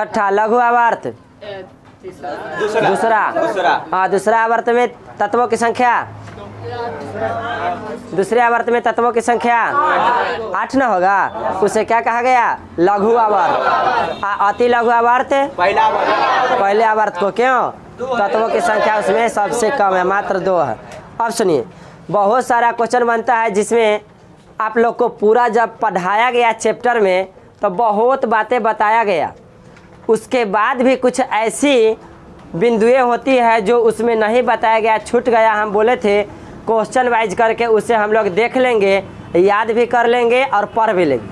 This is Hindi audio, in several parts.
छठा लघु आवर्त, दूसरा हाँ दूसरा आवर्त में तत्वों की संख्या, दूसरे आवर्त में तत्वों की संख्या 8 ना होगा, उसे क्या कहा गया? लघु आवर्त। अति लघु आवर्त पहले आवर्त को, क्यों? तत्वों की संख्या उसमें सबसे कम है, मात्र 2 है। अब सुनिए, बहुत सारा क्वेश्चन बनता है जिसमें आप लोग को पूरा जब पढ़ाया गया चैप्टर में तो बहुत बातें बताया गया, उसके बाद भी कुछ ऐसी बिंदुएं होती है जो उसमें नहीं बताया गया, छूट गया। हम बोले थे क्वेश्चन वाइज करके उसे हम लोग देख लेंगे, याद भी कर लेंगे और पढ़ भी लेंगे।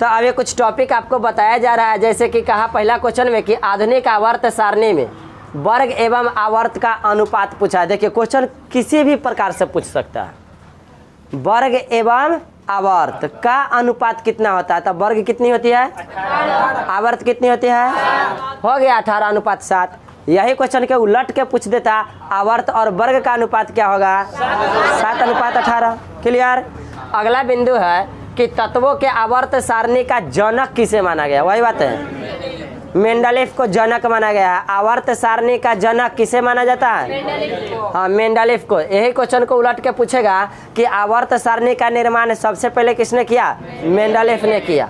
तो अब ये कुछ टॉपिक आपको बताया जा रहा है, जैसे कि कहा पहला क्वेश्चन में कि आधुनिक आवर्त सारणी में वर्ग एवं आवर्त का अनुपात पूछा है। देखिए क्वेश्चन किसी भी प्रकार से पूछ सकता है, वर्ग एवं आवर्त का अनुपात कितना होता है? तब वर्ग कितनी होती है, आवर्त कितनी होती है? हो गया 18:7। यही क्वेश्चन के उलट के पूछ देता, आवर्त और वर्ग का अनुपात क्या होगा? 7:18। क्लियर। अगला बिंदु है कि तत्वों के आवर्त सारणी का जनक किसे माना गया? वही बात है, मेंडलीफ को जनक माना गया है। आवर्त सारणी का जनक किसे माना जाता है? हाँ, मेंडलीफ को। यही क्वेश्चन को उलट के पूछेगा कि आवर्त सारणी का निर्माण सबसे पहले किसने किया? मेंडलीफ ने किया।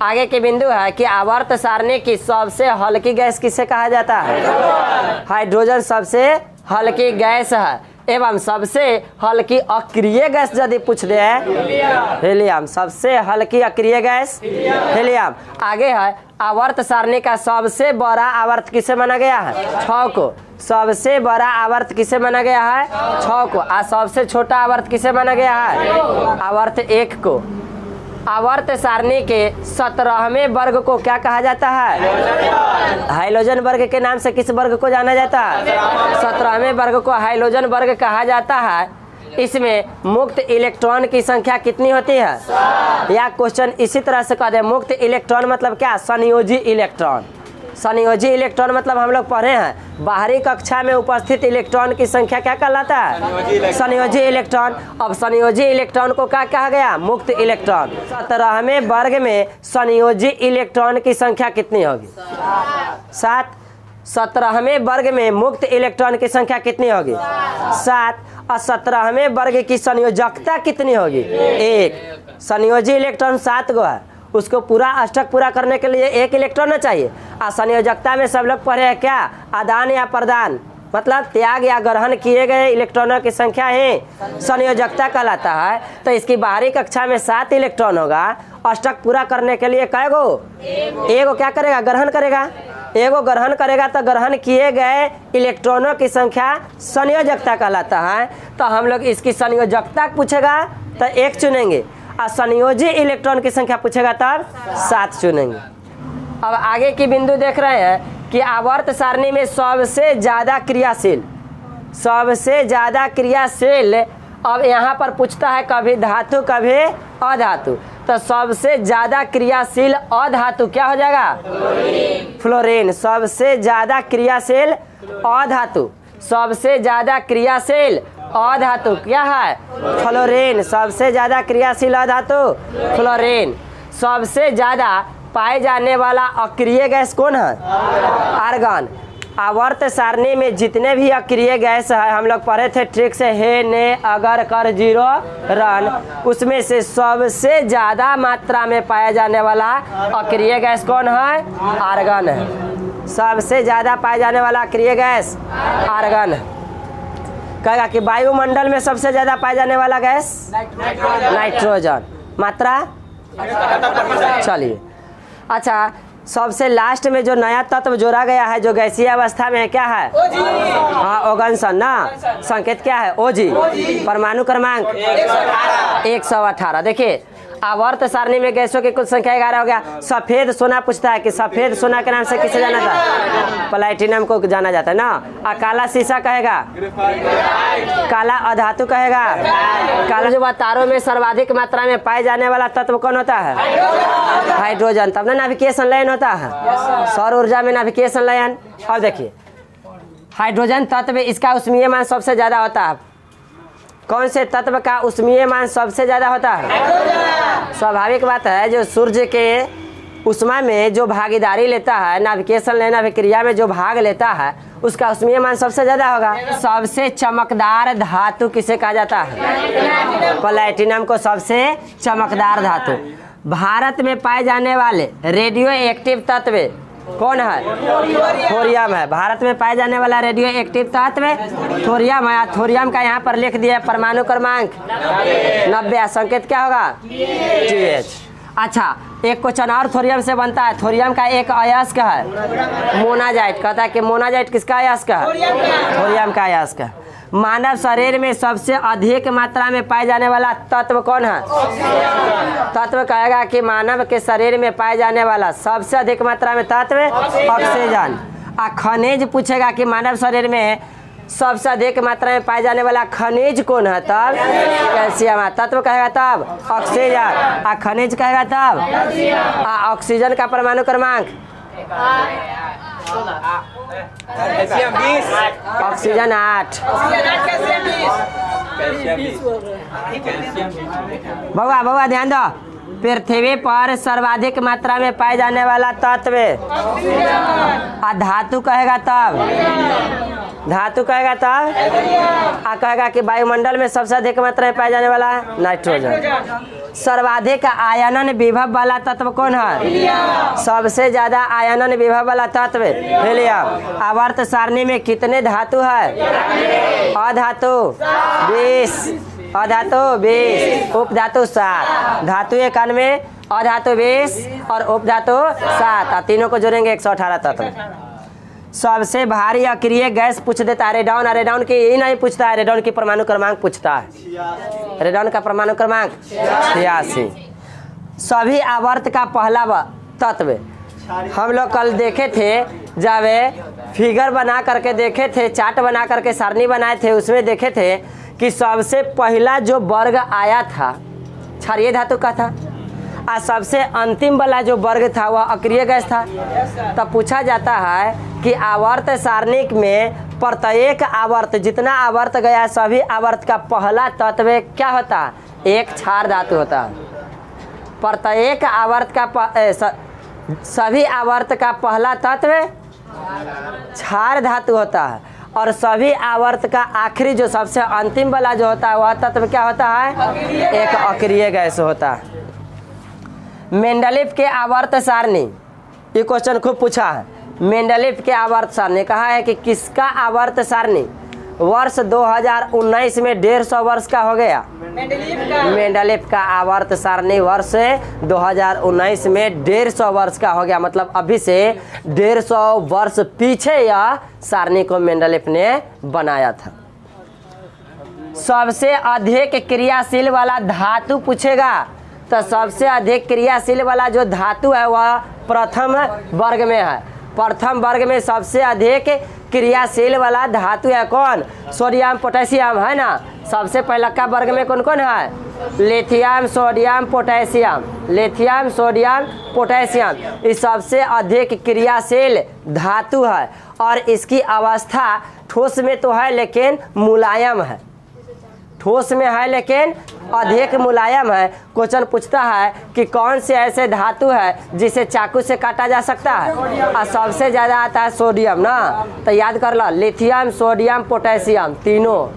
आगे के बिंदु है कि आवर्त सारणी की सबसे हल्की गैस किसे कहा जाता है? हाइड्रोजन सबसे हल्की गैस है, एवं सबसे हल्की अक्रिय गैस यदि पूछ दे हीलियम, सबसे हल्की अक्रिय गैस हीलियम। आगे है आवर्त सारणी का सबसे बड़ा आवर्त किसे माना गया है? 6 को। सबसे बड़ा आवर्त किसे माना गया है? 6 को। और सबसे छोटा आवर्त किसे माना गया है? आवर्त 1 को। आवर्त सारणी के 17वें वर्ग को क्या कहा जाता है? हाइड्रोजन वर्ग के नाम से किस वर्ग को जाना जाता है? 17वें वर्ग को हाइड्रोजन वर्ग कहा जाता है। इसमें मुक्त इलेक्ट्रॉन की संख्या कितनी होती है? या क्वेश्चन इसी तरह से कह दे, मुक्त इलेक्ट्रॉन मतलब क्या? संयोजी इलेक्ट्रॉन। संयोजी इलेक्ट्रॉन मतलब हम लोग पढ़े हैं, बाहरी कक्षा में उपस्थित इलेक्ट्रॉन की संख्या क्या कहलाता है? संयोजी इलेक्ट्रॉन। अब संयोजी इलेक्ट्रॉन को क्या कहा गया? मुक्त इलेक्ट्रॉन। 17वें वर्ग में संयोजी इलेक्ट्रॉन की संख्या कितनी होगी? 7। 17वें वर्ग में मुक्त इलेक्ट्रॉन की संख्या कितनी होगी? 7। और 17वें वर्ग की संयोजकता कितनी होगी? 1। संयोजी इलेक्ट्रॉन 7 गो है, उसको पूरा अष्टक पूरा करने के लिए 1 इलेक्ट्रॉन चाहिए। और संयोजकता में सब लोग पढ़े हैं क्या? आदान या प्रदान, मतलब त्याग या ग्रहण किए गए इलेक्ट्रॉनों की संख्या ही संयोजकता कहलाता है। तो इसकी बाहरी कक्षा में 7 इलेक्ट्रॉन होगा, अष्टक पूरा करने के लिए कै गो? 1 क्या करेगा? ग्रहण करेगा। 1 ग्रहण करेगा तो ग्रहण किए गए इलेक्ट्रॉनों की संख्या संयोजकता कहलाता है। तो हम लोग इसकी संयोजकता पूछेगा तो 1 चुनेंगे, और संयोजी इलेक्ट्रॉन की संख्या पूछेगा तब 7 चुनेंगे। अब आगे की बिंदु देख रहे हैं कि आवर्त सारणी में सबसे ज़्यादा क्रियाशील, सबसे ज़्यादा क्रियाशील, अब यहाँ पर पूछता है कभी धातु कभी अधातु, तो सबसे ज़्यादा क्रियाशील अधातु क्या हो जाएगा? फ्लोरीन। सबसे ज़्यादा क्रियाशील अधातु, सबसे ज़्यादा क्रियाशील अधातु क्या है? फ्लोरीन। सबसे ज़्यादा क्रियाशील अधातु फ्लोरीन। सबसे ज़्यादा पाए जाने वाला अक्रिय गैस कौन है? आर्गन। आवर्त सारणी में जितने भी अक्रिय गैस है, हम लोग पढ़े थे ट्रिक से, हे ने अगर कर जीरो रन, उसमें से सबसे ज़्यादा मात्रा में पाया जाने वाला अक्रिय गैस कौन है? आर्गन है। सबसे ज़्यादा पाए जाने वाला अक्रिय गैस आर्गन है। कहेगा कि वायुमंडल में सबसे ज़्यादा पाया जाने वाला गैस नाइट्रोजन। मात्रा चलिए, अच्छा सबसे लास्ट में जो नया तत्व जोड़ा गया है जो गैसीय अवस्था में है क्या है? हाँ, ओगनसन ना। संकेत क्या है? ओजी। परमाणु क्रमांक 118। देखिए आवर्त सारणी में गैसों की कुल संख्या 11 हो गया। सफेद सोना पूछता है कि सफेद सोना के नाम से किसे जाना था? प्लैटिनम को जाना जाता है ना। और काला शीशा कहेगा, काला अधातु कहेगा, काला जो तारों में सर्वाधिक मात्रा में पाए जाने वाला तत्व कौन होता है? हाइड्रोजन। तब ना नेविगेशन लाइन होता है, सौर ऊर्जा में नेविगेशन लाइन। अब देखिए हाइड्रोजन तत्व, इसका उष्मीय मान सबसे ज्यादा होता है। कौन से तत्व का उष्मीय मान सबसे ज्यादा होता है? स्वाभाविक बात है, जो सूर्य के उष्मा में जो भागीदारी लेता है, नाभिकेशन लेना अभिक्रिया में जो भाग लेता है, उसका ऊष्मीय मान सबसे ज्यादा होगा। सबसे चमकदार धातु किसे कहा जाता है? प्लैटिनम को सबसे चमकदार धातु। भारत में पाए जाने वाले रेडियो एक्टिव तत्व कौन है? थोरियम है। भारत में पाए जाने वाला रेडियो एक्टिव तत्व थोरियम है। थोरियम का यहाँ पर लिख दिया परमाणु क्रमांक 90। संकेत क्या होगा? TH। अच्छा, एक क्वेश्चन और थोरियम से बनता है। थोरियम का एक अयस्क है मोनाजाइट। कहता है कि मोनाजाइट किसका अयस्क है? थोरियम का अयस्क है। मानव शरीर में सबसे अधिक मात्रा में पाए जाने वाला तत्व कौन है? तत्व कहेगा कि मानव के शरीर में पाए जाने वाला सबसे अधिक मात्रा में तत्व ऑक्सीजन। खनिज पूछेगा कि मानव शरीर में सबसे अधिक मात्रा में पाए जाने वाला खनिज कौन है? तब कैल्शियम। तत्व कहेगा तब ऑक्सीजन। खनिज कहेगा तब ऑक्सीजन का परमाणु क्रमांक ऑक्सीजन 8। बउआ ध्यान दो। पृथ्वी पर सर्वाधिक मात्रा में पाए जाने वाला तत्व धातु कहेगा तब कहेगा कि वायुमंडल में सबसे अधिक मात्रा में पाए जाने वाला है नाइट्रोजन। सर्वाधिक आयनन विभव वाला तत्व कौन है? सबसे ज्यादा आयनन विभव वाला तत्व हीलियम। आवर्त सारणी में कितने धातु है? अधातु 20, उपधातु 7, धातु 91, अधातु 20 और उपधातु 7। तीनों को जोड़ेंगे 118 तत्व। सबसे भारी अक्रिय गैस पूछ देता है रेडॉन। रेडॉन की यही नहीं पूछता है, रेडॉन की परमाणु क्रमांक पूछता है। रेडॉन का परमाणु क्रमांक 86। सभी आवर्त का पहला तत्व हम लोग कल देखे थे, जब फिगर बना करके देखे थे, चार्ट बना करके सारणी बनाए थे, उसमें देखे थे कि सबसे पहला जो वर्ग आया था क्षारीय धातु का था और सबसे अंतिम वाला जो वर्ग था वह अक्रिय गैस था। तब पूछा जाता है कि आवर्त सारणी में प्रत्येक आवर्त जितना आवर्त गया सभी आवर्त का पहला तत्व क्या होता है? एक क्षार धातु होता है। प्रत्येक आवर्त का सभी आवर्त का पहला तत्व क्षार धातु होता है और सभी आवर्त का आखिरी जो सबसे अंतिम वाला जो होता है वह तत्व क्या होता है? एक अक्रिय गैस होता है। मेंडलीफ के आवर्त सारणी, ये क्वेश्चन खूब पूछा है। मेंडलीफ के आवर्त सारणी कहा है कि किसका आवर्त सारणी वर्ष 2019 में 150 वर्ष का हो गया? मेंडलीफ का आवर्त सारणी वर्ष 2019 में 150 वर्ष का हो गया। मतलब अभी से 150 वर्ष पीछे यह सारणी को मेंडलीफ ने बनाया था। सबसे अधिक क्रियाशील वाला धातु पूछेगा तो सबसे अधिक क्रियाशील वाला जो धातु है वह प्रथम वर्ग में है। प्रथम वर्ग में सबसे अधिक क्रियाशील वाला धातु है कौन? सोडियम पोटेशियम है ना। सबसे पहला का वर्ग में कौन कौन है? Lithium sodium potassium. Lithium sodium potassium ये सबसे अधिक क्रियाशील धातु है और इसकी अवस्था ठोस में तो है लेकिन मुलायम है। ठोस में है लेकिन अधिक मुलायम है। क्वेश्चन पूछता है कि कौन से ऐसे धातु है जिसे चाकू से काटा जा सकता है? और सबसे ज़्यादा आता है सोडियम ना। तो याद कर लो, लिथियम सोडियम पोटेशियम, तीनों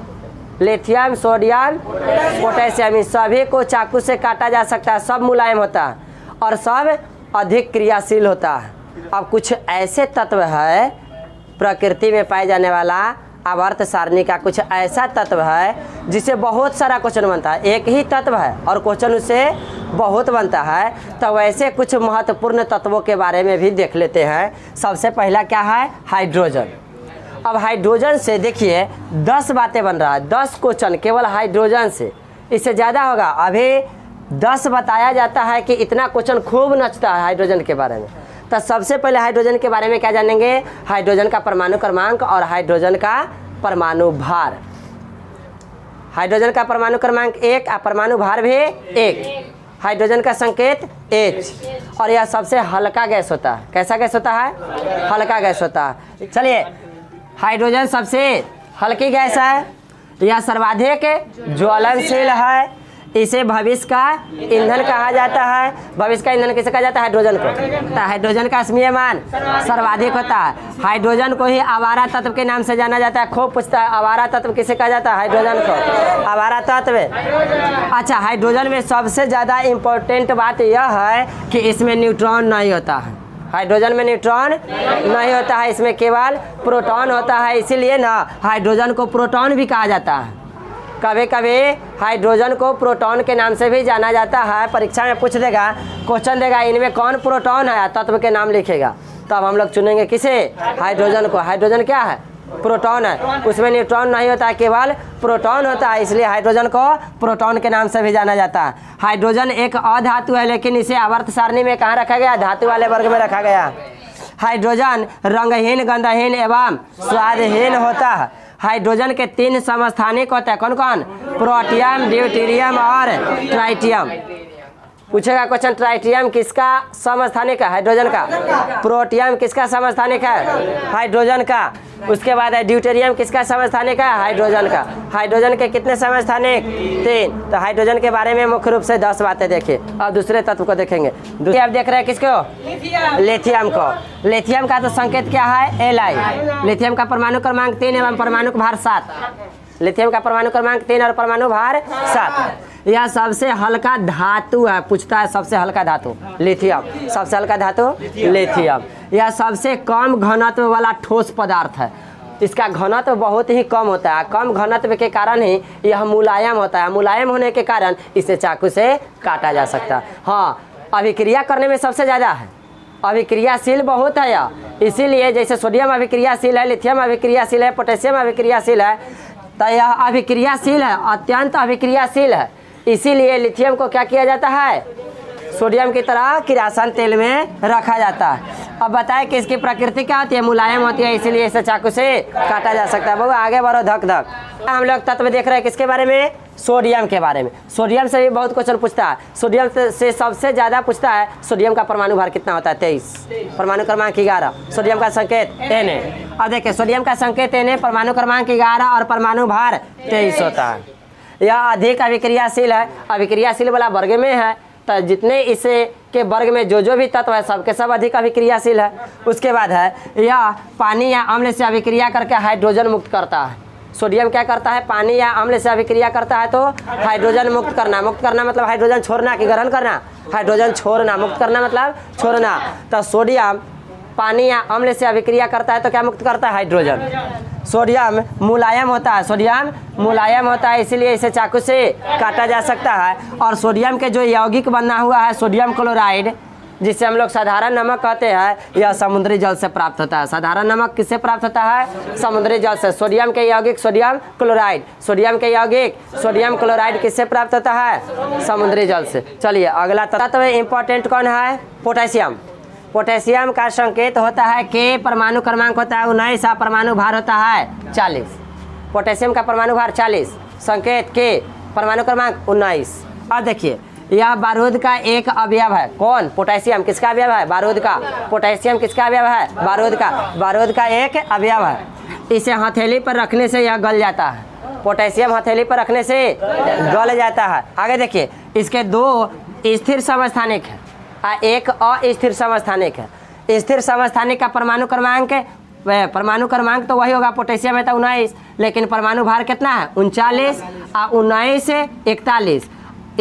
लिथियम सोडियम पोटेशियम इन सभी को चाकू से काटा जा सकता है। सब मुलायम होता है और सब अधिक क्रियाशील होता है। अब कुछ ऐसे तत्व है प्रकृति में पाए जाने वाला आवर्त सारणी का कुछ ऐसा तत्व है जिसे बहुत सारा क्वेश्चन बनता है। एक ही तत्व है और क्वेश्चन उससे बहुत बनता है। तो वैसे कुछ महत्वपूर्ण तत्वों के बारे में भी देख लेते हैं। सबसे पहला क्या है? हाइड्रोजन। अब हाइड्रोजन से देखिए 10 बातें बन रहा है। 10 क्वेश्चन केवल हाइड्रोजन से, इससे ज़्यादा होगा। अभी 10 बताया जाता है कि इतना क्वेश्चन खूब नचता है हाइड्रोजन के बारे में। तो सबसे पहले हाइड्रोजन के बारे में क्या जानेंगे? हाइड्रोजन का परमाणु क्रमांक और हाइड्रोजन का परमाणु भार। हाइड्रोजन का परमाणु क्रमांक 1 और परमाणु भार भी 1। हाइड्रोजन का संकेत H और यह सबसे हल्का गैस होता है। कैसा गैस होता है? हल्का गैस होता है। चलिए, हाइड्रोजन सबसे हल्की गैस है, यह सर्वाधिक ज्वलनशील है, इसे भविष्य का ईंधन कहा जाता है। भविष्य का ईंधन किसे कहा जाता है? हाइड्रोजन को। तो हाइड्रोजन का स्मीयमान सर्वाधिक होता है। हाइड्रोजन को ही आवारा तत्व के नाम से जाना जाता है। खूब पूछता है आवारा तत्व किसे कहा जाता है? हाइड्रोजन को आवारा तत्व। अच्छा, हाइड्रोजन में सबसे ज़्यादा इम्पोर्टेंट बात यह है कि इसमें न्यूट्रॉन नहीं होता है। हाइड्रोजन में न्यूट्रॉन नहीं होता है, इसमें केवल प्रोटॉन होता है। इसीलिए ना हाइड्रोजन को प्रोटॉन भी कहा जाता है। कभी कभी हाइड्रोजन को प्रोटॉन के नाम से भी जाना जाता है। परीक्षा में पूछ देगा, क्वेश्चन देगा इनमें कौन प्रोटॉन है, तत्व के नाम लिखेगा, तब हम लोग चुनेंगे किसे? हाइड्रोजन को। हाइड्रोजन क्या है? प्रोटॉन है। उसमें न्यूट्रॉन नहीं होता है, केवल प्रोटॉन होता है, इसलिए हाइड्रोजन को प्रोटॉन के नाम से भी जाना जाता है। हाइड्रोजन एक अधातु है, लेकिन इसे आवर्त सारणी में कहाँ रखा गया? धातु वाले वर्ग में रखा गया। हाइड्रोजन रंगहीन, गंधहीन एवं स्वादहीन होता है। हाइड्रोजन के 3 समस्थानिक होते हैं। कौन कौन? प्रोटियम, ड्यूटेरियम और ट्राइटियम। पूछेगा क्वेश्चन, ट्राइटियम किसका समस्थानिक है? हाइड्रोजन का। प्रोटियम किसका समस्थानिक है? हाइड्रोजन का। उसके बाद है ड्यूटेरियम किसका समस्थानिक है? हाइड्रोजन का। हाइड्रोजन के कितने समस्थानिक? 3। तो हाइड्रोजन के बारे में मुख्य रूप से 10 बातें देखिए। अब दूसरे तत्व को देखेंगे। आप देख रहे हैं किसको? लिथियम को। लिथियम का तो संकेत क्या है? Li। लिथियम का परमाणु क्रमांक 3 एवं परमाणु भार 7। लिथियम का परमाणु क्रमांक 3 और परमाणु भार 7। यह सबसे हल्का धातु है। पूछता है सबसे हल्का धातु लिथियम। सबसे हल्का धातु लिथियम। यह सबसे कम घनत्व वाला ठोस पदार्थ है। इसका घनत्व बहुत ही कम होता है। कम घनत्व के कारण ही यह मुलायम होता है। मुलायम होने के कारण इसे चाकू से काटा जा सकता है। हाँ, अभिक्रिया करने में सबसे ज़्यादा है। अभिक्रियाशील बहुत है यह, इसीलिए जैसे सोडियम अभिक्रियाशील है, लिथियम अभिक्रियाशील है, पोटेशियम अभिक्रियाशील है, तो यह अभिक्रियाशील है, अत्यंत अभिक्रियाशील है। इसीलिए लिथियम को क्या किया जाता है? सोडियम की तरह किरासन तेल में रखा जाता है। अब बताएं कि इसकी प्रकृति क्या होती है? मुलायम होती है, इसीलिए इसे चाकू से काटा जा सकता है। बहुत आगे बढ़ो, धक धक। हम लोग तत्व देख रहे हैं किसके बारे में? सोडियम के बारे में। सोडियम से भी बहुत क्वेश्चन पूछता है। सोडियम से सबसे ज़्यादा पूछता है सोडियम का परमाणु भार कितना होता है? 23। परमाणु क्रमांक 11। सोडियम का संकेत Na। अब देखिए, सोडियम का संकेत Na, परमाणु क्रमांक 11 और परमाणु भार 23 होता है। यह अधिक अभिक्रियाशील है। अभिक्रियाशील वाला वर्ग में है, तो जितने इसे के वर्ग में जो भी तत्व है सबके सब अधिक अभिक्रियाशील है। उसके बाद है यह पानी या अम्ल से अभिक्रिया करके हाइड्रोजन मुक्त करता है। सोडियम क्या करता है? पानी या अम्ल से अभिक्रिया करता है तो हाइड्रोजन मुक्त करना। मुक्त करना मतलब हाइड्रोजन छोड़ना कि ग्रहण करना? हाइड्रोजन छोड़ना। मुक्त करना मतलब छोड़ना। तो सोडियम पानी या अम्ल से अभिक्रिया करता है तो क्या मुक्त करता है? हाइड्रोजन। सोडियम मुलायम होता है। सोडियम मुलायम होता है, इसीलिए इसे चाकू से काटा जा सकता है। और सोडियम के जो यौगिक बना हुआ है सोडियम क्लोराइड, जिसे हम लोग साधारण नमक कहते हैं, यह समुद्री जल से प्राप्त होता है। साधारण नमक किससे प्राप्त होता है? समुद्री जल से। सोडियम के यौगिक सोडियम क्लोराइड। सोडियम के यौगिक सोडियम क्लोराइड किससे प्राप्त होता है? समुद्री जल से। चलिए अगला तत्व इम्पोर्टेंट कौन है? पोटेशियम। पोटेशियम का संकेत होता है के, परमाणु क्रमांक होता है 19 और परमाणु भार होता है 40। पोटेशियम का परमाणु भार 40, संकेत के, परमाणु क्रमांक 19। अब देखिए, यह बारूद का एक अवयव है। कौन? पोटेशियम। किसका अवयव है? बारूद का। पोटेशियम किसका अवयव है? बारूद का। बारूद का एक अवयव है। इसे हथेली पर रखने से यह गल जाता है। पोटेशियम हथेली पर रखने से गल जाता है। आगे देखिए, इसके 2 स्थिर समस्थानिक है, एक अस्थिर समस्थानिक है। स्थिर समस्थानिक का परमाणु क्रमांक तो वही होगा, पोटेशियम है तो 19, लेकिन परमाणु भार कितना है? 39 और 19 से 41।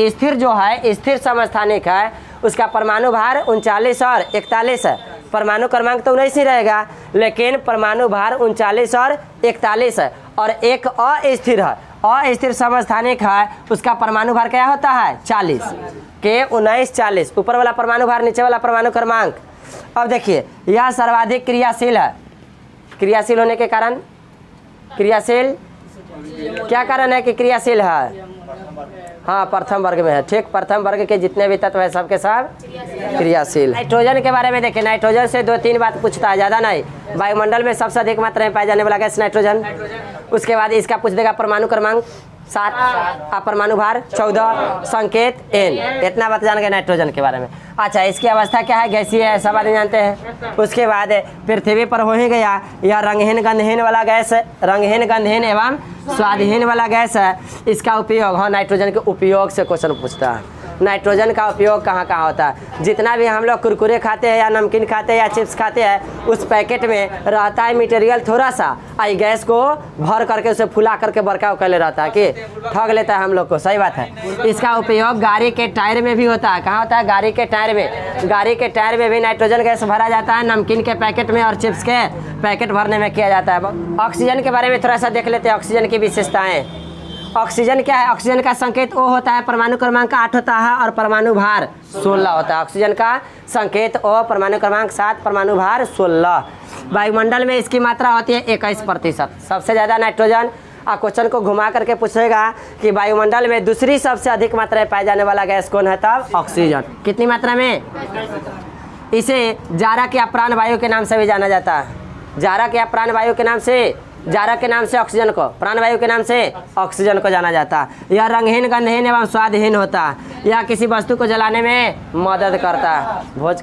स्थिर जो है, स्थिर समस्थानिक है, उसका परमाणु भार 39 और 41 है। परमाणु क्रमांक तो 19 ही रहेगा, लेकिन परमाणु भार 39 और 41 है। और एक अस्थिर है, अस्थिर समस्थानिक है, उसका परमाणु भार क्या होता है? 40 के 19 40। ऊपर वाला परमाणु भार, नीचे वाला परमाणु क्रमांक। अब देखिए, यह सर्वाधिक क्रियाशील है। क्रियाशील होने के कारण, क्रियाशील क्या कारण है कि क्रियाशील है? हाँ, प्रथम वर्ग में है। ठीक, प्रथम वर्ग के जितने भी तत्व है सबके सब क्रियाशील। नाइट्रोजन के बारे में देखें। नाइट्रोजन से 2-3 बात पूछता है, ज़्यादा नहीं। वायुमंडल में सबसे अधिक मात्रा में पाया जाने वाला गैस नाइट्रोजन। उसके बाद इसका पूछ देगा परमाणु क्रमांक 7, अपरमाणु भार 14, संकेत N। इतना बात जान गए नाइट्रोजन के बारे में। अच्छा, इसकी अवस्था क्या है? गैसीय है, सब आदमी जानते हैं। उसके बाद पृथ्वी पर हो ही गया यह रंगहीन गंधहीन वाला गैस, रंगहीन गंधहीन एवं स्वादहीन वाला गैस है। इसका उपयोग, हाँ, नाइट्रोजन के उपयोग से क्वेश्चन पूछता है। नाइट्रोजन का उपयोग कहाँ कहाँ होता है? जितना भी हम लोग कुरकुरे खाते हैं या नमकीन खाते हैं या चिप्स खाते हैं, उस पैकेट में रहता है मटेरियल थोड़ा सा, आई गैस को भर करके उसे फुला करके बरका उकले रहता है कि ठग लेता है हम लोग को। सही बात है। इसका उपयोग गाड़ी के टायर में भी होता है। कहाँ होता है? गाड़ी के टायर में। गाड़ी के टायर में भी नाइट्रोजन गैस भरा जाता है, नमकीन के पैकेट में और चिप्स के पैकेट भरने में किया जाता है। ऑक्सीजन के बारे में थोड़ा सा देख लेते हैं, ऑक्सीजन की विशेषताएं। ऑक्सीजन क्या है? ऑक्सीजन का संकेत O होता है, परमाणु क्रमांक 8 होता है और परमाणु भार 16 होता है। ऑक्सीजन का संकेत O, परमाणु क्रमांक 7, परमाणु भार 16। वायुमंडल में इसकी मात्रा होती है 21%। सबसे ज़्यादा नाइट्रोजन। क्वेश्चन को घुमा करके पूछेगा कि वायुमंडल में दूसरी सबसे अधिक मात्रा में पाया जाने वाला गैस कौन है? तब ऑक्सीजन। कितनी मात्रा में? इसे जारक या प्राणवायु के नाम से भी जाना जाता है। जारक या प्राणवायु के नाम से, जारक के नाम से ऑक्सीजन को, प्राणवायु के नाम से ऑक्सीजन को जाना जाता है। यह रंगहीन गंधहीन एवं स्वादहीन होता है। यह किसी वस्तु को जलाने में मदद करता है। भोज